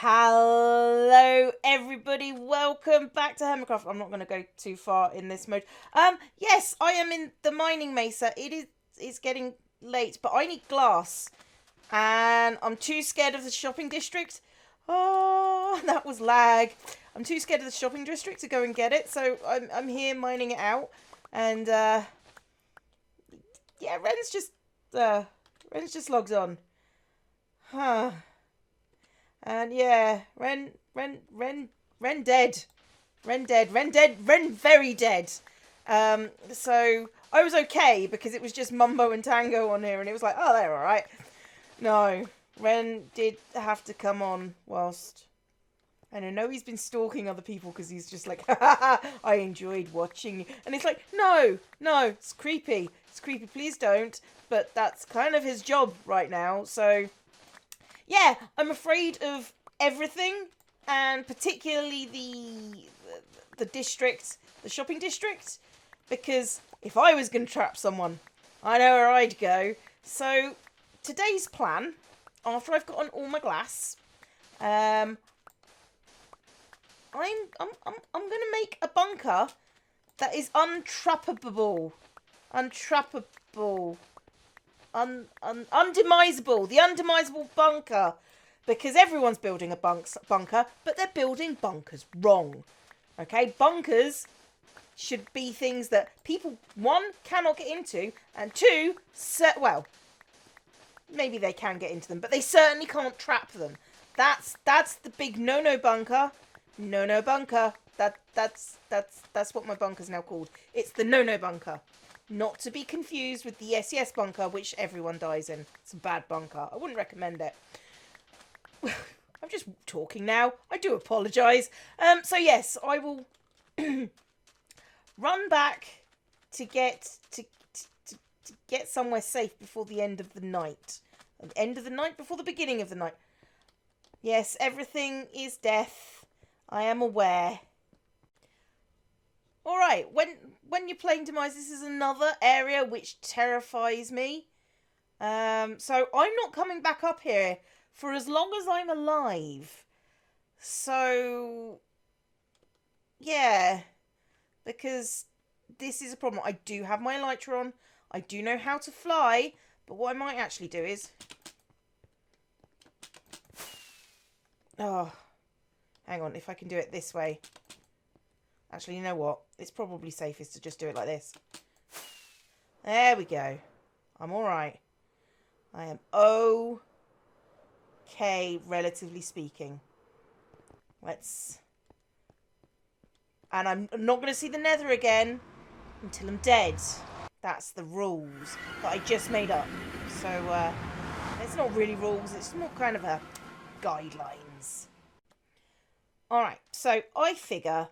Hello everybody, welcome back to Hermitcraft. I'm not going to go too far in this mode. Yes, I am in the mining mesa. It's getting late, but I need glass. And I'm too scared of the shopping district. Oh, that was lag. I'm too scared of the shopping district to go and get it, so I'm here mining it out. And yeah, Ren's just logged on. Huh. And yeah, Ren dead. Ren very dead. So I was okay because it was just Mumbo and Tango on here and it was like, oh, they're alright. No, Ren did have to come on whilst... And I know he's been stalking other people because he's just like, ha ha ha, I enjoyed watching you. And it's like, no, it's creepy. It's creepy, please don't. But that's kind of his job right now, so... Yeah, I'm afraid of everything, and particularly the district, the shopping district, because if I was going to trap someone, I know where I'd go. So today's plan, after I've gotten all my glass, I'm gonna make a bunker that is untrappable, undemisable, the undemisable bunker, because everyone's building a bunker, but they're building bunkers wrong. Okay, bunkers should be things that people, one, cannot get into, and two, well, maybe they can get into them, but they certainly can't trap them. That's the big no bunker. No bunker. That's what my bunker's now called. It's the no bunker. Not to be confused with the yes bunker, which everyone dies in. It's a bad bunker. I wouldn't recommend it. I'm just talking now. I do apologise. So yes, I will run back to get somewhere safe before the end of the night. At the end of the night before the beginning of the night. Yes, everything is death. I am aware. Alright, when you're playing Demise, this is another area which terrifies me. So I'm not coming back up here for as long as I'm alive. So, yeah, because this is a problem. I do have my elytra on. I do know how to fly, but what I might actually do is... Oh, hang on, if I can do it this way. Actually, you know what? It's probably safest to just do it like this. There we go. I'm alright. I am okay, relatively speaking. Let's... And I'm not going to see the nether again until I'm dead. That's the rules that I just made up. So, it's not really rules. It's more kind of a guidelines. Alright, so I figure...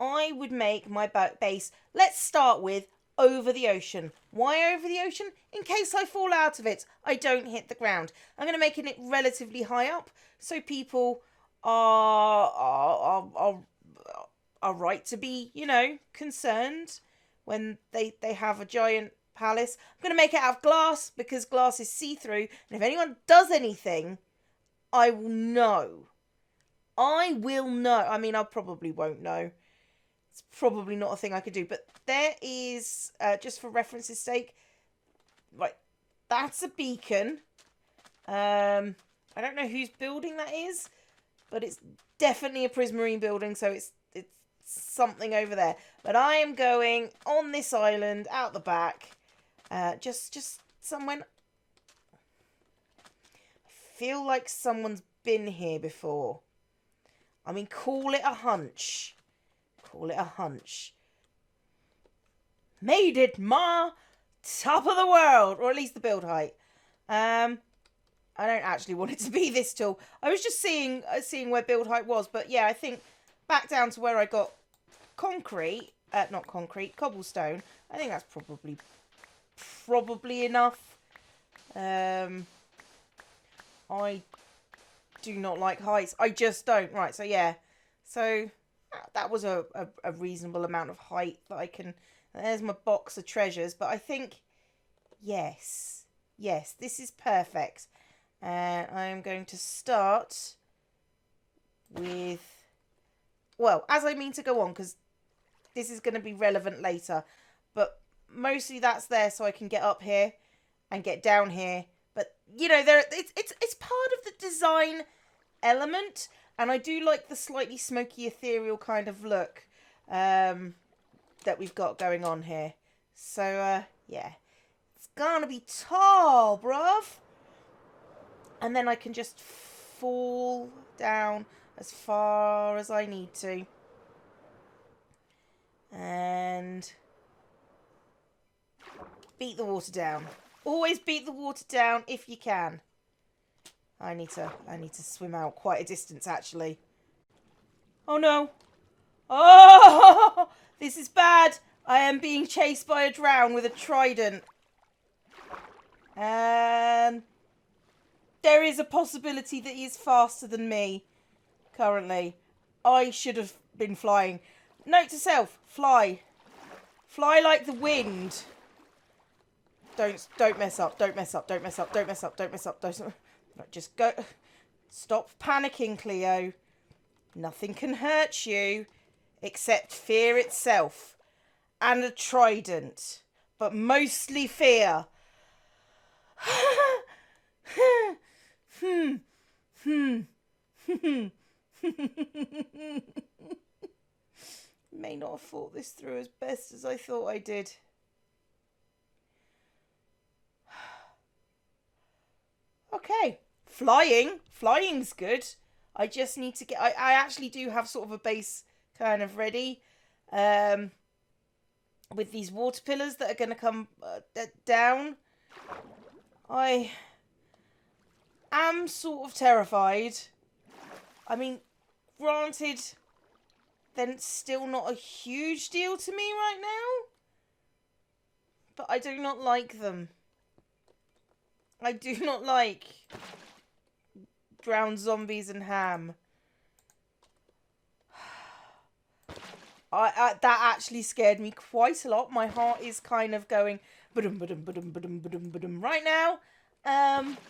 I would make my base, let's start with, over the ocean. Why over the ocean? In case I fall out of it, I don't hit the ground. I'm going to make it relatively high up, so people are right to be, you know, concerned when they have a giant palace. I'm going to make it out of glass, because glass is see-through, and if anyone does anything, I will know. I will know. I mean, I probably won't know. It's probably not a thing I could do, but there is, just for reference's sake, right, that's a beacon. I don't know whose building that is, but it's definitely a Prismarine building, so it's something over there. But I am going on this island, out the back, just somewhere. I feel like someone's been here before. I mean, call it a hunch. Call it a hunch. Made it, ma! Top of the world! Or at least the build height. I don't actually want it to be this tall. I was just seeing where build height was. But yeah, I think back down to where I got concrete. Not concrete, cobblestone. I think that's probably enough. I do not like heights. I just don't. Right, so yeah. So... that was a reasonable amount of height that I can... There's my box of treasures. But I think, yes, this is perfect. And I'm going to start with... Well, as I mean to go on, because this is going to be relevant later. But mostly that's there so I can get up here and get down here. But, you know, it's part of the design element. And I do like the slightly smoky, ethereal kind of look that we've got going on here. So, yeah. It's gonna be tall, bruv. And then I can just fall down as far as I need to. And beat the water down. Always beat the water down if you can. I need to swim out quite a distance, actually. Oh, no. Oh, this is bad. I am being chased by a drown with a trident. And there is a possibility that he is faster than me currently. I should have been flying. Note to self, fly. Fly like the wind. Don't mess up, don't mess up, don't mess up, don't mess up, don't mess up, don't... Just go. Stop panicking, Cleo. Nothing can hurt you except fear itself and a trident, but mostly fear. May not have thought this through as best as I thought I did. Okay. Flying's good. I just need to get... I actually do have sort of a base kind of ready. With these water pillars that are going to come down. I am sort of terrified. I mean, granted, then it's still not a huge deal to me right now. But I do not like them. I do not like drowned zombies and ham. That actually scared me quite a lot. My heart is kind of going ba-dum, ba-dum, ba-dum, ba-dum, ba-dum, ba-dum right now.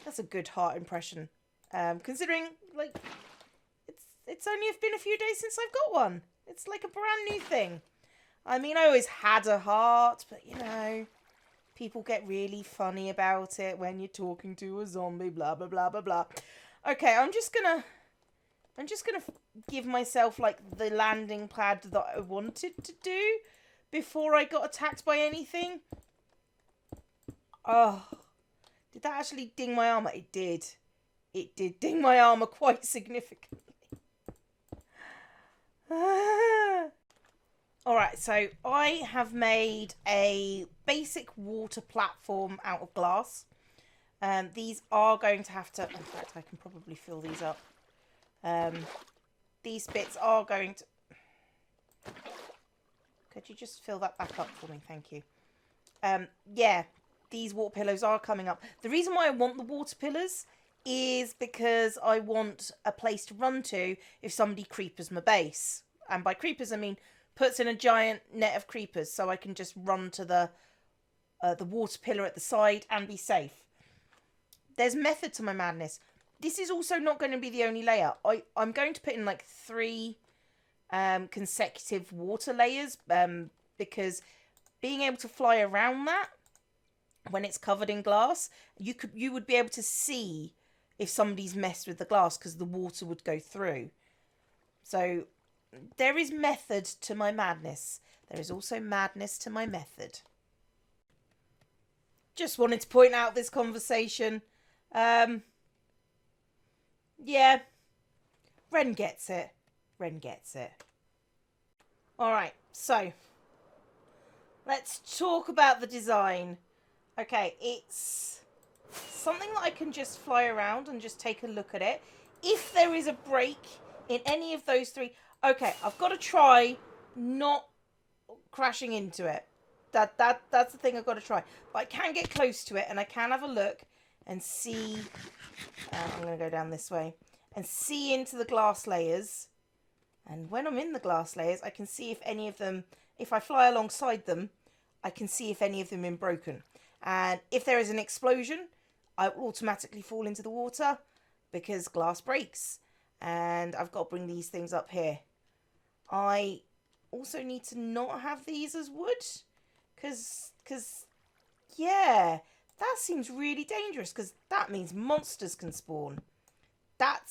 That's a good heart impression. Considering, like, it's only been a few days since I've got one. It's like a brand new thing. I mean, I always had a heart, but, you know, people get really funny about it when you're talking to a zombie, blah, blah, blah, blah, blah. Okay, I'm just gonna give myself, like, the landing pad that I wanted to do before I got attacked by anything. Oh, did that actually ding my armor? It did. It did ding my armor quite significantly. Alright, so I have made a basic water platform out of glass. These are going to have to... In fact, I can probably fill these up. These bits are going to... Could you just fill that back up for me? Thank you. Yeah, these water pillars are coming up. The reason why I want the water pillars is because I want a place to run to if somebody creepers my base. And by creepers, I mean puts in a giant net of creepers so I can just run to the water pillar at the side and be safe. There's method to my madness. This is also not going to be the only layer. I'm going to put in like 3 consecutive water layers because being able to fly around that when it's covered in glass, you would be able to see if somebody's messed with the glass because the water would go through. So there is method to my madness. There is also madness to my method. Just wanted to point out this conversation. Yeah, Ren gets it. Ren gets it. Alright, so let's talk about the design. Okay, it's something that I can just fly around and just take a look at it. If there is a break in any of those 3... Okay, I've got to try not crashing into it. That's the thing I've got to try. But I can get close to it and I can have a look and see... I'm going to go down this way. And see into the glass layers. And when I'm in the glass layers, I can see if any of them... If I fly alongside them, I can see if any of them have been broken. And if there is an explosion, I will automatically fall into the water because glass breaks. And I've got to bring these things up here. I also need to not have these as wood. Because yeah, that seems really dangerous. Because that means monsters can spawn. That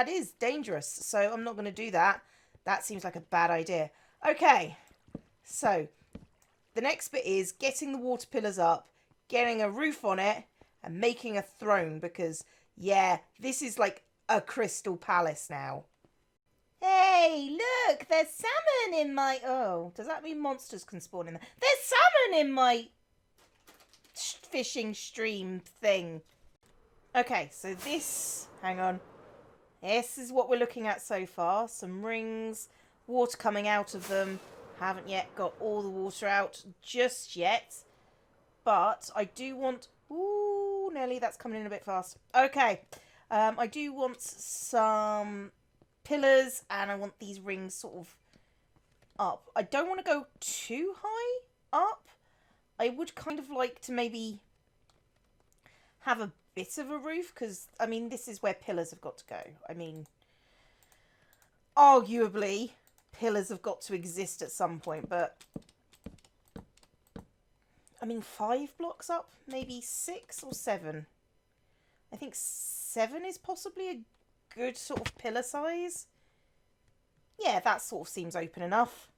is dangerous. So I'm not going to do that. That seems like a bad idea. Okay, so the next bit is getting the water pillars up, getting a roof on it, and making a throne. Because, yeah, this is like a crystal palace now. Hey, look, there's salmon in my... Oh, does that mean monsters can spawn in there? There's salmon in my fishing stream thing. Okay, so this... Hang on. This is what we're looking at so far. Some rings, water coming out of them. Haven't yet got all the water out just yet. But I do want... Ooh, Nelly, that's coming in a bit fast. Okay. I do want some pillars, and I want these rings sort of up. I don't want to go too high up. I would kind of like to maybe have a bit of a roof, because, I mean, this is where pillars have got to go. I mean, arguably, pillars have got to exist at some point, but... I mean, 5 blocks up? Maybe 6 or 7? I think 7 is possibly a good sort of pillar size. Yeah, that sort of seems open enough.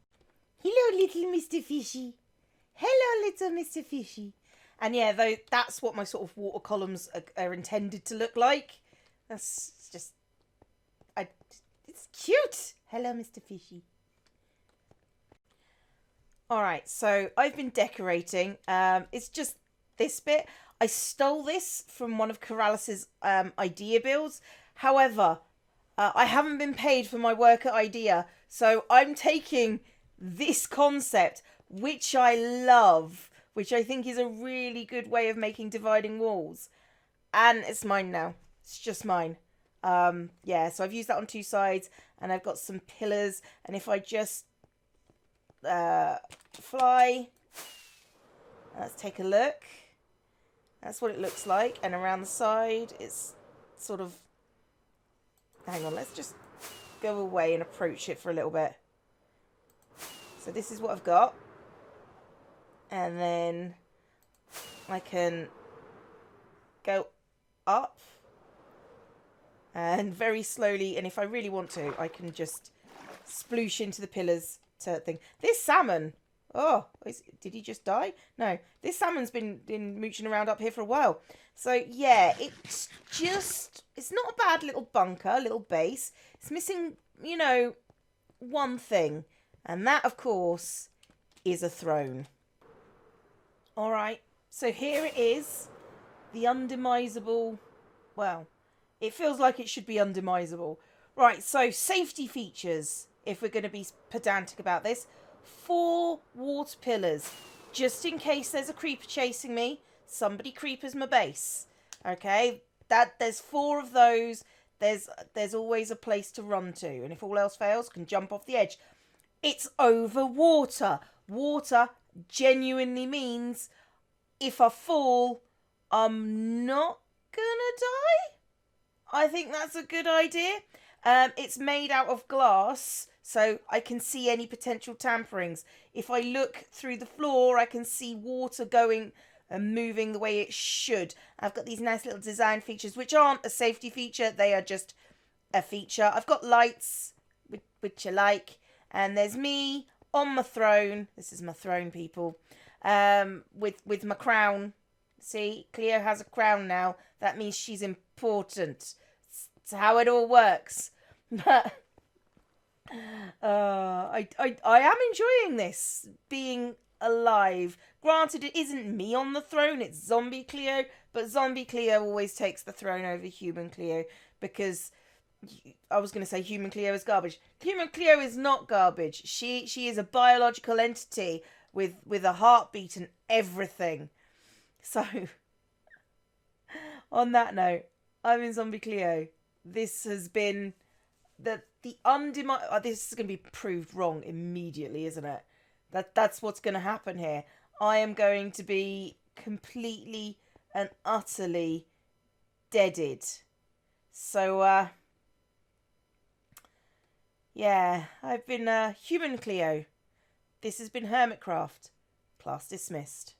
Hello, little Mr. Fishy. Hello, little Mr. Fishy. And yeah, though, that's what my sort of water columns are intended to look like. That's just... It's cute. Hello, Mr. Fishy. Alright, so I've been decorating. It's just this bit. I stole this from one of Corralis's idea builds. However, I haven't been paid for my work at Idea, so I'm taking this concept, which I love, which I think is a really good way of making dividing walls, and it's mine now. It's just mine. Yeah, so I've used that on 2 sides, and I've got some pillars, and if I just fly, let's take a look. That's what it looks like, and around the side it's sort of... Hang on, let's just go away and approach it for a little bit. So this is what I've got. And then I can go up. And very slowly, and if I really want to, I can just sploosh into the pillars to thing. This salmon... Oh, did he just die? No, this salmon's been mooching around up here for a while. So, yeah, it's not a bad little bunker, little base. It's missing, you know, one thing. And that, of course, is a throne. All right, so here it is. The undemisable... Well, it feels like it should be undemisable. Right, so safety features, if we're going to be pedantic about this. 4 water pillars, just in case there's a creeper chasing me. Somebody creepers my base. Okay, there's 4 of those. There's always a place to run to, and if all else fails, can jump off the edge. It's over water. Water genuinely means if I fall, I'm not gonna die. I think that's a good idea. It's made out of glass, so I can see any potential tamperings. If I look through the floor, I can see water going and moving the way it should. I've got these nice little design features, which aren't a safety feature. They are just a feature. I've got lights, which I like. And there's me on my throne. This is my throne, people. With my crown. See, Cleo has a crown now. That means she's important. It's how it all works. But I am enjoying this, being alive. Granted, it isn't me on the throne, it's ZombieCleo, but ZombieCleo always takes the throne over Human Cleo, because I was going to say Human Cleo is garbage. Human Cleo is not garbage. She is a biological entity with a heartbeat and everything. So, on that note, I'm in ZombieCleo. This has been this is going to be proved wrong immediately, isn't it? That's what's going to happen here. I am going to be completely and utterly deaded. So, Yeah, I've been human Cleo. This has been Hermitcraft. Class dismissed.